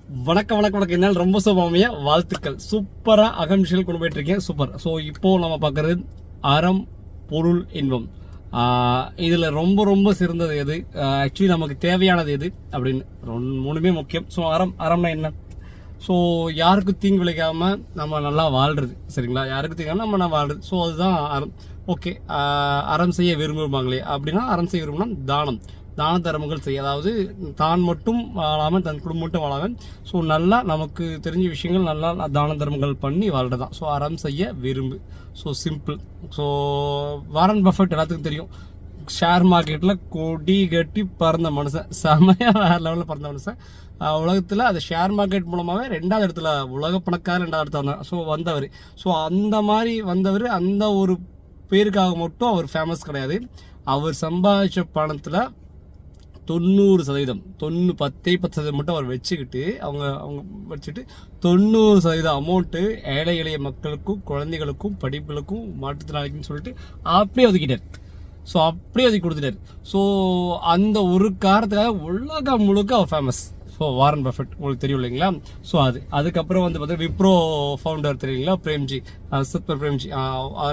வணக்கம் என்னால் ரொம்ப சுபமையா வாழ்த்துக்கள். சூப்பரா அகம்ஷியல் கொண்டு போயிட்டு இருக்கேன். சூப்பர். ஸோ இப்போ நம்ம பார்க்கறது அறம் பொருள் இன்பம். இதுல ரொம்ப சிறந்தது எது, ஆக்சுவலி நமக்கு தேவையானது எது அப்படின்னு மூணுமே முக்கியம். ஸோ அறம்னா என்ன? ஸோ யாருக்கு தீங்கு விளைக்காம நம்ம நல்லா வாழ்றது, சரிங்களா? யாருக்கு தீங்காம நம்ம வாழ்றது. ஸோ அதுதான் அறம். ஓகே, அறம் செய்ய விரும்புவாங்களே அப்படின்னா, அறம் செய்ய விரும்பினா தான தர்மங்கள் செய்ய, அதாவது தான் மட்டும் வாழாமல் தன் குடும்பம் மட்டும் வாழாமல் ஸோ நல்லா நமக்கு தெரிஞ்ச விஷயங்கள் நல்லா தான தர்மங்கள் பண்ணி வாழ்றதான். ஸோ அறம் செய்ய விரும்பு. So simple. So Warren Buffett எல்லாத்துக்கும் தெரியும். ஷேர் மார்க்கெட்டில் கொடி கட்டி பறந்த மனுஷன், செமையாக வேறு லெவலில் பறந்த மனுஷன். உலகத்தில் அது ஷேர் மார்க்கெட் மூலமாகவே 2வது இடத்துல, உலக பணக்கார 2வது இடத்துல வந்தார். ஸோ வந்தவர். ஸோ அந்த மாதிரி வந்தவர், அந்த ஒரு பேருக்காக மட்டும் அவர் ஃபேமஸ் கிடையாது. அவர் சம்பாதிச்ச பணத்தில் 90% 10% மட்டும் அவர் வச்சுக்கிட்டு அவங்க வச்சுட்டு 90% அமௌண்ட்டு ஏழை எளிய மக்களுக்கும் குழந்தைகளுக்கும் படிப்புகளுக்கும் மாற்றுத்திறனாளிக்கும் சொல்லிட்டு அப்படியே ஒதுக்கிட்டார். ஸோ அப்படியே ஒதுக்கி கொடுத்துட்டார். ஸோ அந்த ஒரு காரணத்துக்காக உலகம் முழுக்க அவர் ஃபேமஸ். ஸோ வாரன் பஃபெட் உங்களுக்கு தெரியும் இல்லைங்களா? ஸோ அதுக்கப்புறம் வந்து பார்த்தீங்கன்னா விப்ரோ ஃபவுண்டர் தெரியுங்களா, பிரேம்ஜி, சத்பர் பிரேம்ஜி.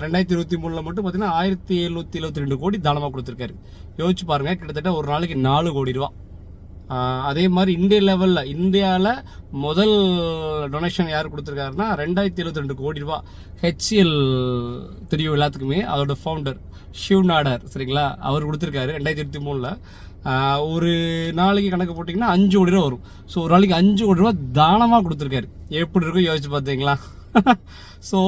2023 மட்டும் பார்த்தீங்கன்னா 1772 கோடி தானமாக கொடுத்துருக்காரு. யோசிச்சு பாருங்க, கிட்டத்தட்ட ஒரு நாளைக்கு 4 கோடி ரூபா. அதே மாதிரி இந்தியாவில் முதல் டொனேஷன் யார் கொடுத்துருக்காருன்னா 2072 கோடி ரூபா. ஹெச்எல் தெரியும் எல்லாத்துக்குமே, அதோட ஃபவுண்டர் ஷிவ் நாடர், சரிங்களா? அவர் கொடுத்துருக்காரு 2023. ஒரு நாளைக்கு கணக்கு போட்டிங்கன்னா 5 கோடி ரூபா வரும். ஸோ ஒரு நாளைக்கு 5 கோடி ரூபா தானமாக கொடுத்துருக்காரு. எப்படி இருக்கும் யோசிச்சு பார்த்தீங்களா? ஸோ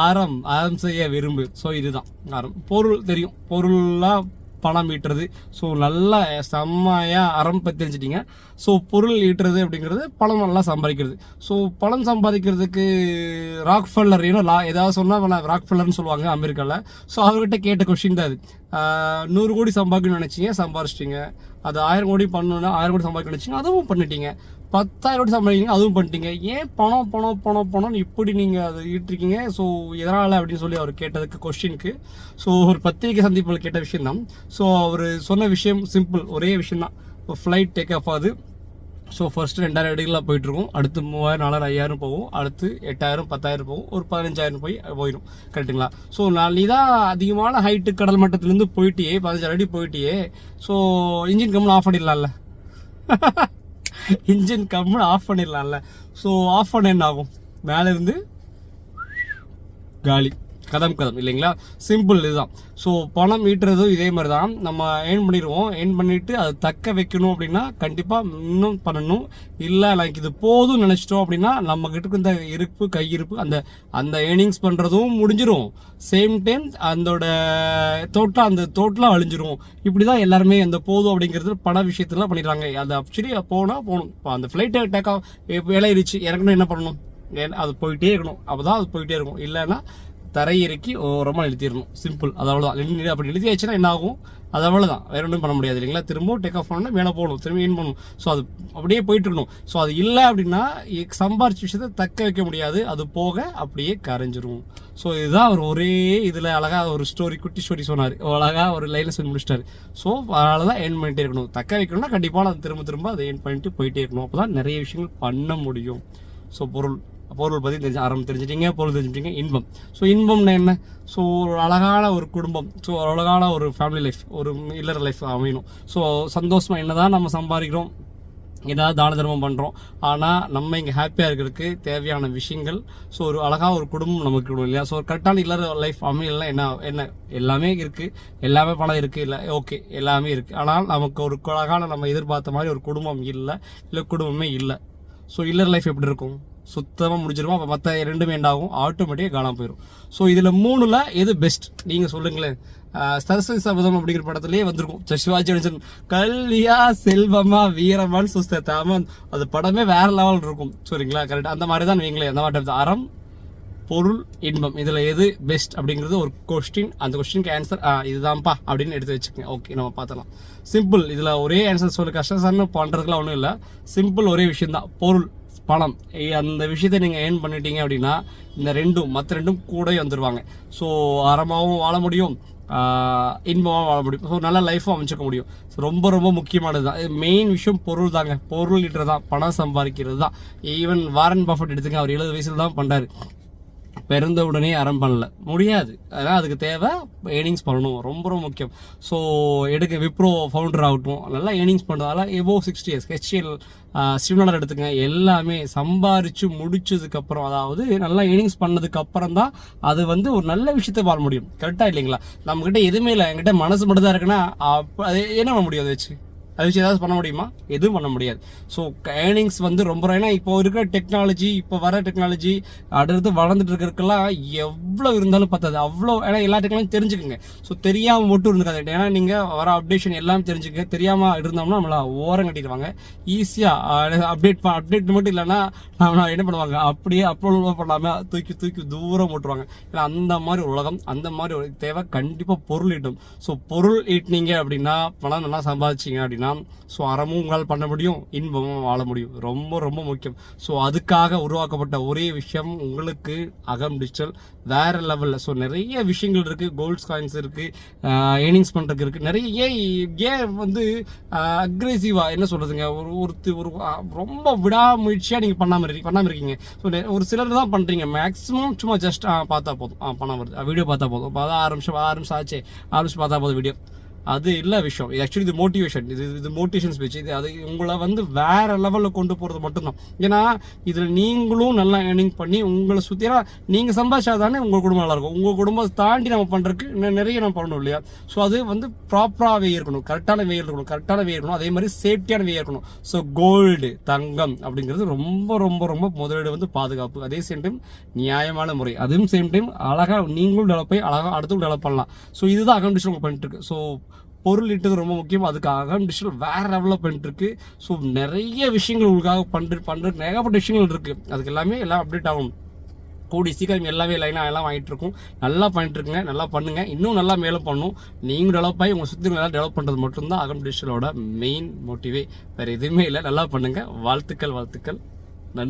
அறம் செய்ய விரும்பு. ஸோ இதுதான் அறம். பொருள் தெரியும், பொருளாக பணம் ஈட்டுறது. ஸோ நல்லா செம்மையா அறம் பற்றி தெரிஞ்சிட்டிங்க. ஸோ பொருள் ஈட்டுறது அப்படிங்கிறது பணம் நல்லா சம்பாதிக்கிறது. ஸோ பணம் சம்பாதிக்கிறதுக்கு ராக்ஃபெல்லர் ஏதாவது சொன்னால் ராக்ஃபெல்லர்னு சொல்லுவாங்க அமெரிக்காவில். ஸோ அவர்கிட்ட கேட்ட கொஸ்டின் தான் அது. 100 கோடி சம்பாதிக்கணும்னு நினச்சிங்க, சம்பாதிச்சிட்டிங்க. அது 1000 கோடி பண்ணணும்னா 1000 கோடி சம்பாதிக்கணும்னு நினச்சிங்க, அதுவும் பண்ணிட்டீங்க. 10,000 கோடி சம்பாதிக்கிங்க, அதுவும் பண்ணிட்டீங்க. ஏன் பணம் இப்படி நீங்கள் அதை ஈட்டிருக்கீங்க? ஸோ எதனால் அப்படின்னு சொல்லி அவர் கேட்டதுக்கு கொஸ்டினுக்கு, ஸோ ஒரு பத்திரிகை சந்திப்பில் கேட்ட விஷயம் தான். ஸோ அவர் சொன்ன விஷயம் சிம்பிள், ஒரே விஷயம் தான். இப்போ ஃப்ளைட் டேக் ஆஃப் ஆகுது. ஸோ ஃபர்ஸ்ட்டு 2000 அடிகளாக போயிட்டுருக்கும், அடுத்து 3000, 4000, 5000 போகும், அடுத்து 8000, 10,000 போகும், ஒரு 15,000 போயிடும். கரெக்டுங்களா? ஸோ நீ தான் அதிகமான ஹைட்டு கடல் மட்டத்திலேருந்து போயிட்டியே, 15,000 அடி போயிட்டியே. ஸோ இன்ஜின் கம்முன்னு ஆஃப் பண்ணிடலாம்ல? இன்ஜின் கம்முன்னு ஆஃப் பண்ணிடலாம்ல? ஸோ ஆஃப் பண்ண என்ன ஆகும்? மேலேருந்து காலி, கதம் இல்லைங்களா? சிம்பிள் இதுதான். ஸோ பணம் ஈட்டுறதும் இதே மாதிரி தான். நம்ம ஏர்ன் பண்ணிடுவோம். ஏர்ன் பண்ணிட்டு அதை தக்க வைக்கணும் அப்படின்னா கண்டிப்பாக இன்னும் பண்ணணும். இல்லை எனக்கு இது போதும் நினச்சிட்டோம் அப்படின்னா நம்ம கிட்ட இந்த கையிருப்பு அந்த ஏர்னிங்ஸ் பண்ணுறதும் முடிஞ்சிடும். சேம் டைம் அந்த டோட்டலாக அழிஞ்சிரும். இப்படி தான் எல்லாருமே அந்த போதும் அப்படிங்கிறது பண விஷயத்துலாம் பண்ணிடுறாங்க. அது ஆக்சுவலி போகணும். இப்போ அந்த ஃப்ளைட்டை டேக் ஆஃப் ஏறிச்சு இறக்கணும், என்ன பண்ணணும்? அது போயிட்டே இருக்கணும். அப்போ தான் அது போயிட்டே இருக்கும். இல்லைன்னா தரையிறக்கி ஓரமாக நிறுத்திடணும். சிம்பிள். அது அவ்வளோதான். அப்படி நிறுத்தியாச்சுன்னா என்ன ஆகும்? அது அவ்வளோதான், வேற ஒன்றும் பண்ண முடியாது இல்லைங்களா? திரும்பவும் டேக் ஆஃப் பண்ணால் மேலே போகணும், திரும்பி ஏன் பண்ணணும். ஸோ அது அப்படியே போயிட்டு இருக்கணும். ஸோ அது இல்லை அப்படின்னா சம்பாரிச்ச விஷயத்தை தக்க வைக்க முடியாது, அது போக அப்படியே கரைஞ்சிரும். ஸோ இதுதான் அவர் ஒரே இதில் அழகாக ஒரு குட்டி ஸ்டோரி சொன்னார். அழகாக ஒரு லைனில் சொல்லி முடிச்சிட்டாரு. ஸோ அதனால தான் ஏர்ன் பண்ணிட்டே இருக்கணும். தக்க வைக்கணும்னா கண்டிப்பாக அது திரும்ப அதை ஏர்ன் பண்ணிட்டு போயிட்டே இருக்கணும். அப்போ தான் நிறைய விஷயங்கள் பண்ண முடியும். ஸோ பொருள் பற்றி அறம் தெரிஞ்சிட்டிங்க, பொருள் தெரிஞ்சுட்டீங்க. இன்பம். ஸோ இன்பம்னா என்ன? ஸோ ஒரு அழகான ஒரு குடும்பம், ஸோ ஒரு அழகான ஒரு ஃபேமிலி லைஃப், ஒரு இல்லற லைஃப் அமையணும். ஸோ சந்தோஷமாக என்னதான் நம்ம சம்பாதிக்கிறோம், ஏதாவது தான தர்மம் பண்ணுறோம், ஆனால் நம்ம இங்கே ஹாப்பியாக இருக்கிறதுக்கு தேவையான விஷயங்கள், ஸோ ஒரு அழகாக ஒரு குடும்பம் நமக்கு இருக்கணும் இல்லையா? ஸோ ஒரு கரெக்டான இல்லற லைஃப் அமையலாம். என்ன எல்லாமே இருக்குது, எல்லாமே பணம் இருக்குது, இல்லை ஓகே எல்லாமே இருக்குது. ஆனால் நமக்கு ஒரு அழகான நம்ம எதிர்பார்த்த மாதிரி ஒரு குடும்பம் இல்லை குடும்பமே இல்லை. ஸோ இல்லற லைஃப் எப்படி இருக்கும்? சுத்தமாக முடிஞ்சிருவோம். அப்போ மற்ற ரெண்டுமே என்ன ஆகும்? ஆட்டோமேட்டிக்காக காணாமல் போயிடும். ஸோ இதில் 3ல் எது பெஸ்ட் நீங்கள் சொல்லுங்களேன். சரஸ்வதி சபதம் அப்படிங்கிற படத்துலேயே வந்திருக்கும். சிவாஜி கணேசன் கல்வியா செல்வமா வீரமான்னு சுஸ்தாமன், அது படமே வேற லெவல் இருக்கும். சரிங்களா? கரெக்டாக அந்த மாதிரி தான் நீங்களே அந்த மாதிரி அறம் பொருள் இன்பம் இதில் எது பெஸ்ட் அப்படிங்கிறது ஒரு கொஸ்டின். அந்த கொஸ்டினுக்கு ஆன்சர் இதுதான்ப்பா அப்படின்னு எடுத்து வச்சுக்கோங்க. ஓகே, நம்ம பார்த்தலாம். சிம்பிள். இதில் ஒரே ஆன்சர் சொல்லு, கஷ்டம் பண்ணுறதுக்குலாம் ஒன்றும் இல்லை. சிம்பிள், ஒரே விஷயம்தான். பொருள், பணம், அந்த விஷயத்தை நீங்கள் ஏர்ன் பண்ணிட்டீங்க அப்படின்னா இந்த மற்ற ரெண்டும் கூட வந்துடுவாங்க. ஸோ அறமாகவும் வாழ முடியும், இன்பமாக வாழ முடியும். ஸோ நல்ல லைஃப்பும் அமைச்சிக்க முடியும். ஸோ ரொம்ப ரொம்ப முக்கியமானது தான். மெயின் விஷயம் பொருள் தாங்க. பொருள் ஈட்டுறது தான், பணம் சம்பாதிக்கிறது தான். ஈவன் வாரன் பஃபட் எடுத்துங்க, அவர் 70 வயசுல தான் பண்ணுறாரு. பிறந்த உடனே அறம் பண்ணல முடியாது. அதனால் அதுக்கு தேவை ஏர்னிங்ஸ் பண்ணணும், ரொம்ப ரொம்ப முக்கியம். ஸோ எடுக்க விப்ரோ ஃபவுண்டர் ஆகட்டும், நல்லா ஏர்னிங்ஸ் பண்ணுறதால எபோவ் 60 இயர்ஸ் ஹெச்எல் ஸ்ரீநகர் எடுத்துங்க, எல்லாமே சம்பாரித்து முடிச்சதுக்கப்புறம், அதாவது நல்லா ஏர்னிங்ஸ் பண்ணதுக்கப்புறம் தான் அது வந்து ஒரு நல்ல விஷயத்தை வாழ முடியும். கரெக்டாக இல்லைங்களா? நம்மக்கிட்ட எதுவுமே இல்லை, என்கிட்ட மனசு மட்டும் தான் இருக்குன்னா அது என்ன பண்ண முடியும்? அதை வச்சு ஏதாவது பண்ண முடியுமா? எதுவும் பண்ண முடியாது. ஸோ ஏர்னிங்ஸ் வந்து ரொம்ப, ஏன்னா இப்போ இருக்கிற டெக்னாலஜி, இப்போ வர டெக்னாலஜி அடுத்து வளர்ந்துட்டு இருக்கிறதுக்கெல்லாம் எவ்வளோ இருந்தாலும் பத்தாது. அவ்வளோ, ஏன்னா எல்லா டெக்னாலஜி தெரிஞ்சுக்குங்க. ஸோ தெரியாமல் மட்டும் இருந்துக்காது. ஏன்னா நீங்கள் வர அப்டேஷன் எல்லாம் தெரிஞ்சுக்க. தெரியாமல் இருந்தோம்னா நம்மளை ஓரம் கட்டிடுவாங்க. ஈஸியாக அப்டேட் மட்டும் இல்லைன்னா நம்ம என்ன பண்ணுவாங்க, அப்படியே அப்லோட் பண்ணாமல் தூக்கி தூரம் போட்டுருவாங்க. ஏன்னா அந்த மாதிரி உலகம், அந்த மாதிரி ஒரு தேவை. கண்டிப்பாக பொருள் ஈட்டும். ஸோ பொருள் ஈட்டினீங்க அப்படின்னா, பணம் நல்லா சம்பாதிச்சிங்க அப்படின்னா, ஸோ அறமும் உங்களால் பண்ண முடியும், இன்பமும் வாழ முடியும். ரொம்ப ரொம்ப முக்கியம். ஸோ அதுக்காக உருவாக்கப்பட்ட ஒரே விஷயம் உங்களுக்கு அகம் டிஜிட்டல். வேற லெவலில். ஸோ நிறைய விஷயங்கள் இருக்குது. கோல்ட்ஸ் காயின்ஸ் இருக்குது, ஏர்னிங்ஸ் பண்ணுறதுக்கு இருக்குது நிறைய. ஏன் வந்து அக்ரெசிவாக என்ன சொல்கிறதுங்க, ஒரு ரொம்ப விடாமுயற்சியாக நீங்கள் பண்ணாமல் இருக்கீங்க. ஸோ ஒரு சிலர் தான் பண்ணுறீங்க. மேக்ஸிமம் சும்மா ஜஸ்ட் பார்த்தா போதும், பணம் வருது, வீடியோ பார்த்தா போதும், இப்போ 6 நிமிஷம் ஆச்சு, 6 நிமிஷம் பார்த்தா போதும் வீடியோ. அது இல்லை விஷயம். இது ஆக்சுவலி இது மோட்டிவேஷன். இது மோட்டிவேஷன் ஸ்பீச். இது அது உங்களை வந்து வேற லெவலில் கொண்டு போகிறது மட்டும்தான். ஏன்னா இதில் நீங்களும் நல்லா ஏர்னிங் பண்ணி உங்களை சுற்றி, ஏன்னா நீங்கள் சம்பாதிச்சாதானே உங்கள் குடும்பம் நல்லா இருக்கும். உங்கள் குடும்பத்தை தாண்டி நம்ம பண்ணுறதுக்கு நிறைய நம்ம பண்ணணும் இல்லையா? ஸோ அது வந்து ப்ராப்பராகவே இருக்கணும், கரெக்டான வே இருக்கணும், அதே மாதிரி சேஃப்டியான வே இருக்கணும். ஸோ கோல்டு, தங்கம் அப்படிங்கிறது ரொம்ப ரொம்ப ரொம்ப முதலீடு வந்து பாதுகாப்பு. அதே சேம் டைம் நியாயமான முறை. அதுவும் சேம் டைம் அழகாக நீங்களும் டெவலப் ஆகி அழகாக அடுத்தும் டெவலப் பண்ணலாம். ஸோ இதுதான் அகம் டிஜிட்டல் பண்ணிட்டு இருக்கு. ஸோ பொருள் ஈட்டுறது ரொம்ப முக்கியம். அதுக்கு அகம் டிஜிட்டல் வேற லெவலில் பண்ணிட்டு இருக்கு. ஸோ நிறைய விஷயங்கள் உங்களுக்காக பண்ணுறது ஏகப்பட்ட விஷயங்கள் இருக்கு. அதுக்கு எல்லாம் அப்டேட் ஆகும். கூடி சீக்கிரம் எல்லாமே லைனாக எல்லாம் வாங்கிட்டு இருக்கும். நல்லா பண்ணிட்டு இருக்குங்க, நல்லா பண்ணுங்க, இன்னும் நல்லா மேலே பண்ணணும். நீங்கள் டெவலப் ஆகி உங்கள் சுற்றி நல்லா டெவலப் பண்ணுறது மட்டும்தான் அகம் டிஜிட்டலோட மெயின் மோட்டிவே. வேறு எதுவுமே இல்லை. நல்லா பண்ணுங்க. வாழ்த்துக்கள்.